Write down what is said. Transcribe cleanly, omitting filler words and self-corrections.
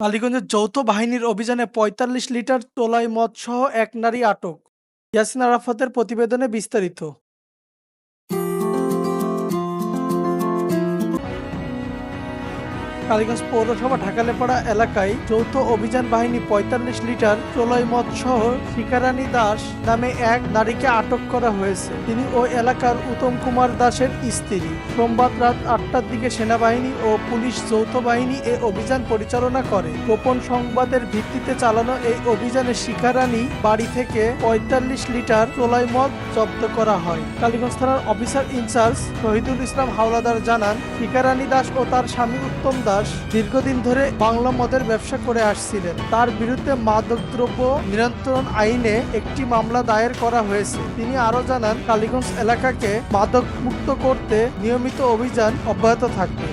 টালিগঞ্জের যৌথ বাহিনীর অভিযানে ৪৫ লিটার তোলাই মদসহ এক নারী আটক। ইয়াসিন আরাফাতের প্রতিবেদনে বিস্তারিত। টালিগঞ্জ পৌরসভা ঢাকালেপাড়া এলাকায় যৌথ অভিযান বাহিনী ৪৫ লিটার চোলাই মদসহ শিকারানী দাস নামে এক নারীকে আটক করা হয়েছে। তিনি ওই এলাকার উত্তম কুমার দাসের স্ত্রী। সোমবার রাত ৮টার দিকে সেনাবাহিনী ও পুলিশ যৌথ বাহিনী এই অভিযান পরিচালনা করে। গোপন সংবাদের ভিত্তিতে চালানো এই অভিযানে শিকারানী বাড়ি থেকে ৪৫ লিটার চোলাই মদ জব্দ করা হয়। টালিগঞ্জ থানার অফিসার ইনচার্জ শহীদুল ইসলাম হাওলাদার জানান, শিকারানী দাস ও তার স্বামী উত্তম দাস দীর্ঘদিন ধরে বাংলা মদের ব্যবসা করে আসছিলেন। তার বিরুদ্ধে মাদকদ্রব্য নিয়ন্ত্রণ আইনে একটি মামলা দায়ের করা হয়েছে। তিনি আরো জানান, টালিগঞ্জ এলাকাকে মাদক মুক্ত করতে নিয়মিত অভিযান অব্যাহত থাকবে।